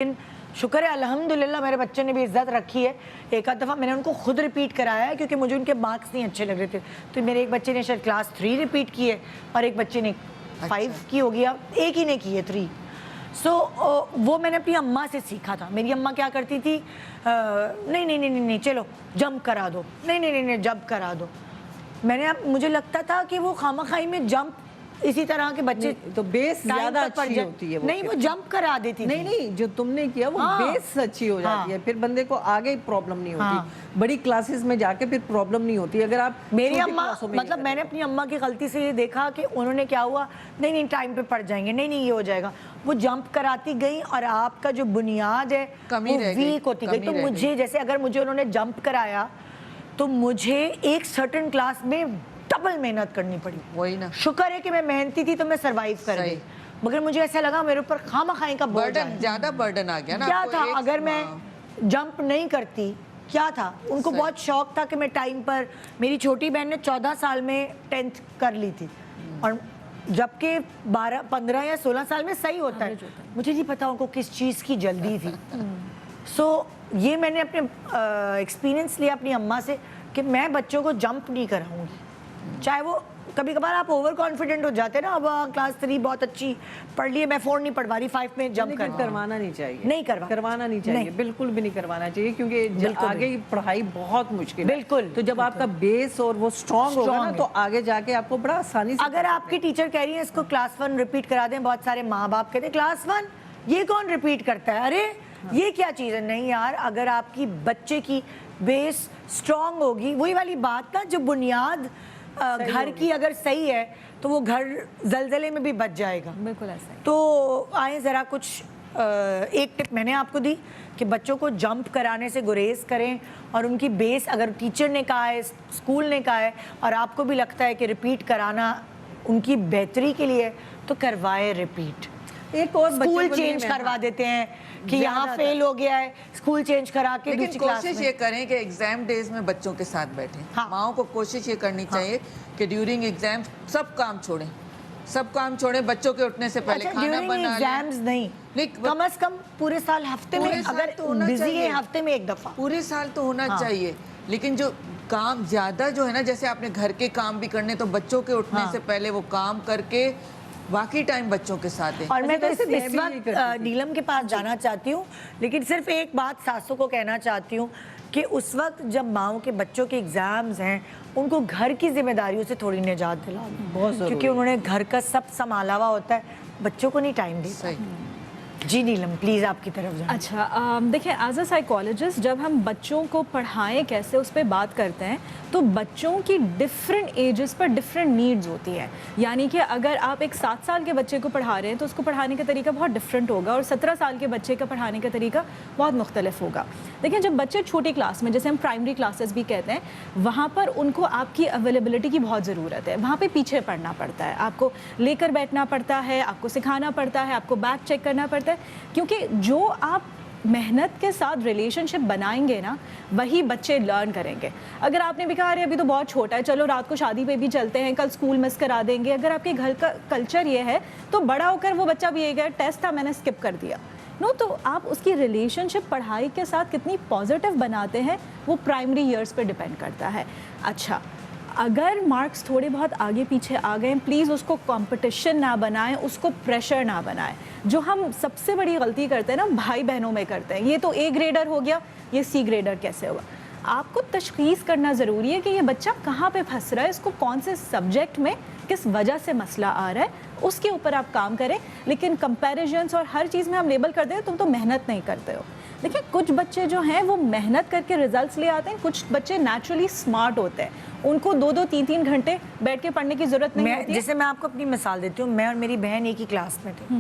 لیکن شکر ہے الحمدللہ میرے بچے نے بھی عزت رکھی ہے. ایک آدھ دفعہ میں نے ان کو خود ریپیٹ کرایا ہے کیونکہ مجھے ان کے مارکس نہیں اچھے لگ رہے تھے. تو میرے ایک بچے نے شاید کلاس 3 ریپیٹ کی ہے اور ایک بچے نے 5 کی ہو گیا, ایک ہی نے کی ہے 3. سو وہ میں نے اپنی اماں سے سیکھا تھا. میری اماں کیا کرتی تھی, نہیں نہیں نہیں نہیں چلو جمپ کرا دو, نہیں نہیں نہیں جمپ کرا دو. مجھے لگتا تھا کہ وہ خامخواہی میں جمپ اسی طرح کے بچے تو بیس زیادہ اچھی ہوتی ہے. نہیں وہ جمپ کرا دیتی تھی. نہیں جو تم نے کیا وہ بیس اچھی ہو جاتی ہے, پھر بندے کو آگے پرابلم نہیں ہوتی. بڑی کلاسز میں جا کے پھر پرابلم نہیں ہوتی. اگر آپ میری اماں مطلب میں نے اپنی اماں کی غلطی سے یہ دیکھا کہ انہوں نے کیا ہوا, نہیں نہیں ٹائم پہ پڑ جائیں گے, نہیں نہیں یہ ہو جائے گا, وہ جمپ کراتی گئی اور آپ کا جو بنیاد ہے وہ ویک ہوتی گئی. تو مجھے جیسے اگر مجھے انہوں نے جمپ کرایا تو مجھے ایک سرٹن کلاس میں ڈبل محنت کرنی پڑی. وہی نا, شکر ہے کہ میں محنتی تھی تو میں سروائیو کر گئی, مگر مجھے ایسا لگا میرے اوپر خامخواہی کا برڈن, زیادہ برڈن آ گیا نا. کیا تھا اگر میں جمپ نہیں کرتی, کیا تھا ان کو بہت شوق تھا کہ میں ٹائم پر. میری چھوٹی بہن نے 14 سال میں 10th کر لی تھی اور جبکہ 15 یا 16 سال میں صحیح ہوتا ہے. مجھے نہیں پتا ان کو کس چیز کی جلدی تھی. سو یہ میں نے اپنے ایکسپیرینس لیا اپنی اماں سے کہ میں بچوں کو جمپ نہیں کراؤں گی. چاہے وہ کبھی کبھار آپ اوور کانفیڈنٹ ہو جاتے ہیں نا, اب کلاس 3 بہت اچھی پڑھ لی ہے, میں 4 نہیں پڑھوا رہی, 5 میں جمپ کروانا نہیں چاہیے. نہیں کروانا نہیں چاہیے, بالکل بھی نہیں کروانا چاہیے, کیونکہ آگے پڑھائی بہت مشکل ہے. بالکل. تو جب آپ کا بیس اور وہ اسٹرانگ ہوگا نا تو آگے جا کے آپ کو بڑا آسانی سے. اگر آپ کی ٹیچر کہہ رہی ہیں اس کو کلاس 1 ریپیٹ کرا دیں, بہت سارے ماں باپ کہتے ہیں کلاس 1 یہ کون ریپیٹ کرتا ہے, ارے یہ کیا چیز ہے. نہیں یار, اگر آپ کی بچے کی بیس اسٹرانگ ہوگی, وہی والی بات نا, جو بنیاد گھر کی اگر صحیح ہے تو وہ گھر زلزلے میں بھی بچ جائے گا. بالکل ایسا. تو آئیں ذرا کچھ ایک ٹپ میں نے آپ کو دی کہ بچوں کو جمپ کرانے سے گریز کریں, اور ان کی بیس اگر ٹیچر نے کہا ہے, اسکول نے کہا ہے, اور آپ کو بھی لگتا ہے کہ ریپیٹ کرانا ان کی بہتری کے لیے تو کروائے ریپیٹ. ایک اور اسکول چینج کروا دیتے ہیں کہ یہاں فیل ہو گیا ہے, اسکول چینج کرا کے لیکن کوشش یہ کریں کہ ایگزام ڈیز میں بچوں کے ساتھ بیٹھیں. ماؤں کو کوشش یہ کرنی چاہیے کہ ڈیورنگ ایگزام سب کام چھوڑیں, بچوں کے اٹھنے سے پہلے کھانا بنا لیں. ایگزامز نہیں, کم از کم پورے سال ہفتے میں اگر بزی ہے ہفتے میں ایک دفعہ, پورے سال تو ہونا چاہیے. لیکن جو کام زیادہ جو ہے نا, جیسے آپ نے گھر کے کام بھی کرنے, تو بچوں کے اٹھنے سے پہلے وہ کام کر کے باقی ٹائم بچوں کے ساتھ ہیں. اور میں تو اس وقت نیلم کے پاس جانا چاہتی ہوں, لیکن صرف ایک بات ساسوں کو کہنا چاہتی ہوں کہ اس وقت جب ماؤں کے بچوں کے ایگزامز ہیں, ان کو گھر کی ذمہ داریوں سے تھوڑی نجات دلا دیں, کیونکہ انہوں نے گھر کا سب سنبھالا ہوا ہوتا ہے, بچوں کو نہیں ٹائم دیتا. جی نیلم پلیز آپ کی طرف جائیں. اچھا دیکھیں, ایز اے سائیکالوجسٹ جب ہم بچوں کو پڑھائیں کیسے اس پہ بات کرتے ہیں, تو بچوں کی ڈفرینٹ ایجز پر ڈفرینٹ نیڈز ہوتی ہیں. یعنی کہ اگر آپ ایک 7 سال کے بچے کو پڑھا رہے ہیں تو اس کو پڑھانے کا طریقہ بہت ڈفرینٹ ہوگا, اور 17 سال کے بچے کا پڑھانے کا طریقہ بہت مختلف ہوگا. دیکھیں جب بچے چھوٹی کلاس میں, جیسے ہم پرائمری کلاسز بھی کہتے ہیں, وہاں پر ان کو آپ کی اویلیبلٹی کی بہت ضرورت ہے. وہاں پہ پیچھے پڑھنا پڑتا ہے, آپ کو لے کر بیٹھنا پڑتا ہے, آپ کو سکھانا پڑتا ہے, آپ کو بیک چیک کرنا پڑتا ہے, کیونکہ جو آپ محنت کے ساتھ ریلیشن شپ بنائیں گے نا, وہی بچے لرن کریں گے. اگر آپ نے بھی کہا ابھی تو بہت چھوٹا ہے, چلو رات کو شادی پہ بھی چلتے ہیں, کل اسکول مس کرا دیں گے, اگر آپ کے گھر کا کلچر یہ ہے تو بڑا ہو کر وہ بچہ بھی یہ گیا ٹیسٹ تھا میں نے اسکپ کر دیا. تو آپ اس کی ریلیشن شپ پڑھائی کے ساتھ کتنی پازیٹیو بناتے ہیں وہ پرائمری ایئرس پہ ڈپینڈ کرتا ہے. اچھا اگر مارکس تھوڑے بہت آگے پیچھے آ گئے, پلیز اس کو کمپٹیشن نہ بنائیں, اس کو پریشر نہ بنائیں. جو ہم سب سے بڑی غلطی کرتے ہیں نا بھائی بہنوں میں کرتے ہیں, یہ تو A گریڈر ہو گیا, یہ C گریڈر کیسے ہوگا. آپ کو تشخیص کرنا ضروری ہے کہ یہ بچہ کہاں پہ پھنس رہا ہے, اس کو کون سے سبجیکٹ میں کس وجہ سے مسئلہ آ رہا ہے, اس کے اوپر آپ کام کریں. لیکن کمپیریزنس اور ہر چیز میں ہم لیبل کر دیں تم تو محنت نہیں کرتے ہو. دیکھیں کچھ بچے جو ہیں وہ محنت کر کے ریزلٹس لے آتے ہیں, کچھ بچے نیچرلی اسمارٹ ہوتے ہیں, ان کو 2-2 3-3 گھنٹے بیٹھ کے پڑھنے کی ضرورت نہیں ہوتی. جیسے میں آپ کو اپنی مثال دیتی ہوں, میں اور میری بہن ایک ہی کلاس میں تھے,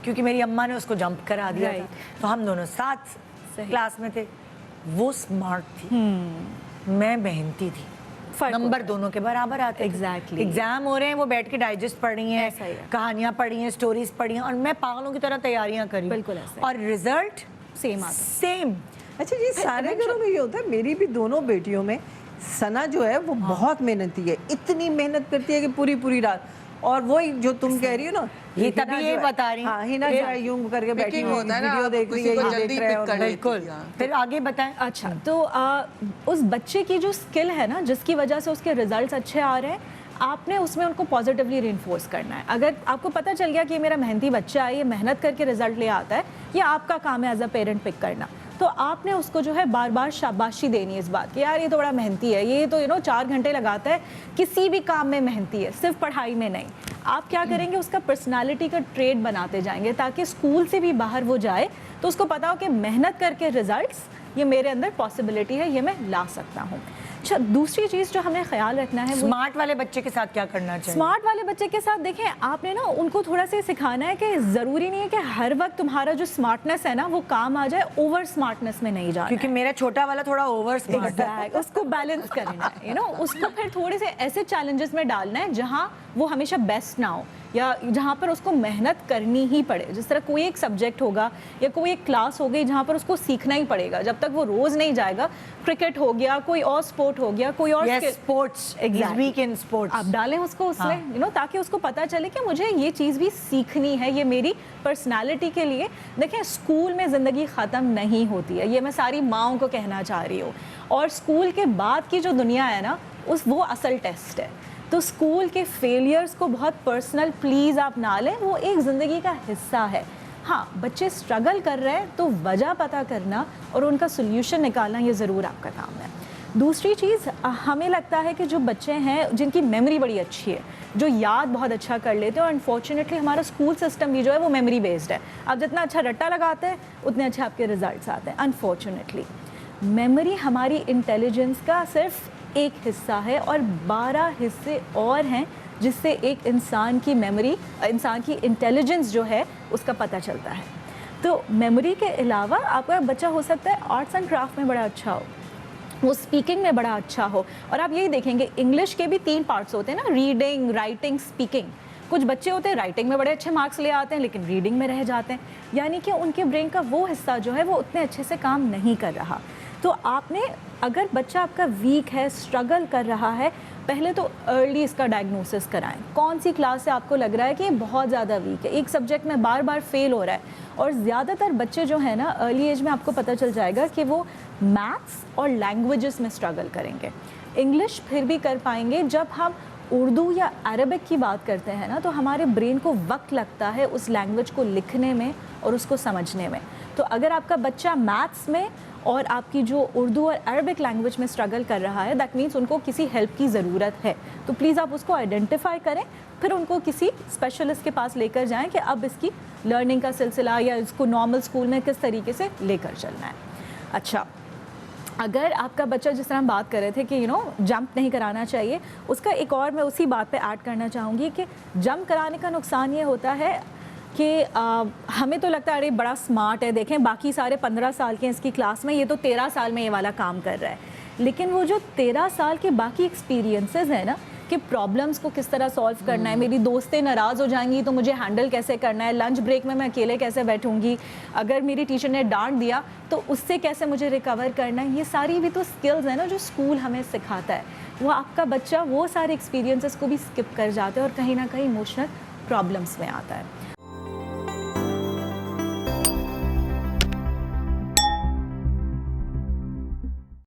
کیونکہ میری اماں نے اس کو جمپ کرا دیا تھا, تو ہم دونوں ساتھ کلاس میں تھے. وہ اسمارٹ تھی, میں محنتی تھی, نمبر دونوں کے برابر آتے. ایگزام ہو رہے ہیں, وہ بیٹھ کے ڈائجسٹ پڑھ رہی ہیں, کہانیاں پڑھ رہی ہیں, اسٹوریز پڑھ رہی ہیں, اور میں پاگلوں کی طرح تیاریاں کری, اور رزلٹ سیم. اچھا جی, سارے گھروں میں یہ ہوتا ہے. میری بھی دونوں بیٹیوں میں ثنا جو ہے وہ بہت محنتی ہے, اتنی محنت کرتی ہے کہ پوری رات, اور وہی جو تم کہہ رہی ہو نا, یہ تبھی یہ بتا رہی ہاں ہینا جو ہے یوں کر کے بیٹھی Picking ہوتا ہے نا, ویڈیو دیکھ رہی کسی ہے, کو یہ جلدی دیکھ رہا ہے, pick اور کر لیتی بالکل. ہے. پھر آگے بتائیں. اچھا, تو اس بچے کی جو اسکل ہے نا, جس کی وجہ سے اس کے ریزلٹس اچھے آ رہے ہیں, آپ نے اس میں ان کو پازیٹیولی رینفورس کرنا ہے. اگر آپ کو پتہ چل گیا کہ یہ میرا محنتی بچہ ہے, یہ محنت کر کے رزلٹ لے آتا ہے, یہ آپ کا کام ہے ایز اے پیرنٹ پک کرنا. تو آپ نے اس کو جو ہے بار بار شاباشی دینی ہے اس بات کی, یار یہ تو بڑا محنتی ہے, یہ تو 4 گھنٹے لگاتا ہے, کسی بھی کام میں محنتی ہے, صرف پڑھائی میں نہیں. آپ کیا کریں گے, اس کا پرسنالٹی کا ٹریٹ بناتے جائیں گے, تاکہ اسکول سے بھی باہر وہ جائے تو اس کو پتا ہو کہ محنت کر کے ریزلٹس یہ میرے اندر پاسبلٹی ہے, یہ میں لا سکتا ہوں. اچھا, دوسری چیز جو ہمیں خیال رکھنا ہے, وہ اسمارٹ والے بچے کے ساتھ کیا کرنا چاہیے؟ اسمارٹ والے بچے کے ساتھ دیکھیں, آپ نے نا ان کو تھوڑا سا سکھانا ہے کہ ضروری نہیں ہے کہ ہر وقت تمہارا جو اسمارٹنس ہے نا وہ کام آ جائے, اوور اسمارٹنس میں نہیں جانا. کیونکہ میرا چھوٹا والا تھوڑا اوور اسمارٹ ہے. اس کو بیلنس کرنا ہے, اس کو پھر تھوڑے سے ایسے چیلنجز میں ڈالنا ہے جہاں وہ ہمیشہ بیسٹ نہ ہو, یا جہاں پر اس کو محنت کرنی ہی پڑے. جس طرح کوئی ایک سبجیکٹ ہوگا یا کوئی ایک کلاس ہو گئی جہاں پر اس کو سیکھنا ہی پڑے گا, جب تک وہ روز نہیں جائے گا. کرکٹ ہو گیا, کوئی اور اسپورٹ ہو گیا, کوئی اور اسپورٹس, ویک ان اسپورٹس, آپ ڈالیں اس کو اس میں, تاکہ اس کو پتہ چلے کہ مجھے یہ چیز بھی سیکھنی ہے, یہ میری پرسنالٹی کے لیے. دیکھیں, اسکول میں زندگی ختم نہیں ہوتی ہے, یہ میں ساری ماؤں کو کہنا چاہ رہی ہوں. اور اسکول کے بعد کی جو دنیا ہے نا, وہ اصل ٹیسٹ ہے. تو اسکول کے فیلیئرس کو بہت پرسنل پلیز آپ نہ لیں, وہ ایک زندگی کا حصہ ہے. ہاں, بچے اسٹرگل کر رہے ہیں تو وجہ پتہ کرنا اور ان کا سلیوشن نکالنا یہ ضرور آپ کا کام ہے. دوسری چیز, ہمیں لگتا ہے کہ جو بچے ہیں جن کی میموری بڑی اچھی ہے, جو یاد بہت اچھا کر لیتے ہیں, اور انفارچونیٹلی ہمارا اسکول سسٹم بھی جو ہے وہ میموری بیسڈ ہے. آپ جتنا اچھا رٹا لگاتے ہیں اتنے اچھے آپ کے ریزلٹس آتے ہیں. انفارچونیٹلی میموری ہماری انٹیلیجنس کا صرف ایک حصہ ہے, اور 12 حصے اور ہیں جس سے ایک انسان کی میموری, انسان کی انٹیلیجنس جو ہے اس کا پتہ چلتا ہے. تو میموری کے علاوہ آپ کا بچہ ہو سکتا ہے آرٹس اینڈ کرافٹ میں بڑا اچھا ہو, وہ اسپیکنگ میں بڑا اچھا ہو. اور آپ یہی دیکھیں گے انگلش کے بھی 3 پارٹس ہوتے ہیں نا, ریڈنگ, رائٹنگ, اسپیکنگ. کچھ بچے ہوتے ہیں رائٹنگ میں بڑے اچھے مارکس لے آتے ہیں لیکن ریڈنگ میں رہ جاتے ہیں, یعنی کہ ان کے برین کا وہ حصہ جو ہے وہ اتنے اچھے سے کام نہیں کر رہا. تو آپ نے, اگر بچہ آپ کا ویک ہے, اسٹرگل کر رہا ہے, پہلے تو ارلی اس کا ڈائگنوسس کرائیں. کون سی کلاس سے آپ کو لگ رہا ہے کہ یہ بہت زیادہ ویک ہے, ایک سبجیکٹ میں بار بار فیل ہو رہا ہے. اور زیادہ تر بچے جو ہیں نا ارلی ایج میں آپ کو پتہ چل جائے گا کہ وہ میتھس اور لینگویجز میں اسٹرگل کریں گے. انگلش پھر بھی کر پائیں گے. جب ہم اردو یا عربک کی بات کرتے ہیں نا, تو ہمارے برین کو وقت لگتا ہے اس لینگویج کو لکھنے میں اور اس کو سمجھنے میں. تو اگر آپ کا بچہ میتھس میں اور آپ کی جو اردو اور عربک لینگویج میں اسٹرگل کر رہا ہے, دیٹ مینس ان کو کسی ہیلپ کی ضرورت ہے. تو پلیز آپ اس کو آئیڈینٹیفائی کریں, پھر ان کو کسی اسپیشلسٹ کے پاس لے کر جائیں کہ اب اس کی لرننگ کا سلسلہ یا اس کو نارمل اسکول میں کس طریقے سے لے کر چلنا ہے. اچھا, اگر آپ کا بچہ, جس طرح ہم بات کر رہے تھے کہ جمپ نہیں کرانا چاہیے, اس کا ایک اور میں اسی بات پہ ایڈ کرنا چاہوں گی کہ جمپ کرانے کا نقصان یہ ہوتا ہے کہ ہمیں تو لگتا ہے ارے بڑا اسمارٹ ہے, دیکھیں باقی سارے 15 سال کے ہیں اس کی کلاس میں, یہ تو 13 سال میں یہ والا کام کر رہا ہے. لیکن وہ جو 13 سال کے باقی ایکسپیرینسز ہیں نا, کہ پرابلمس کو کس طرح سالو کرنا ہے, میری دوستیں ناراض ہو جائیں گی تو مجھے ہینڈل کیسے کرنا ہے, لنچ بریک میں اکیلے کیسے بیٹھوں گی, اگر میری ٹیچر نے ڈانٹ دیا تو اس سے کیسے مجھے ریکور کرنا ہے, یہ ساری بھی تو اسکلز ہیں نا جو اسکول ہمیں سکھاتا ہے. وہ آپ کا بچہ وہ سارے ایکسپیرینسز کو بھی اسکپ کر جاتا ہے اور کہیں نہ کہیں ایموشنل پرابلمس میں آتا ہے.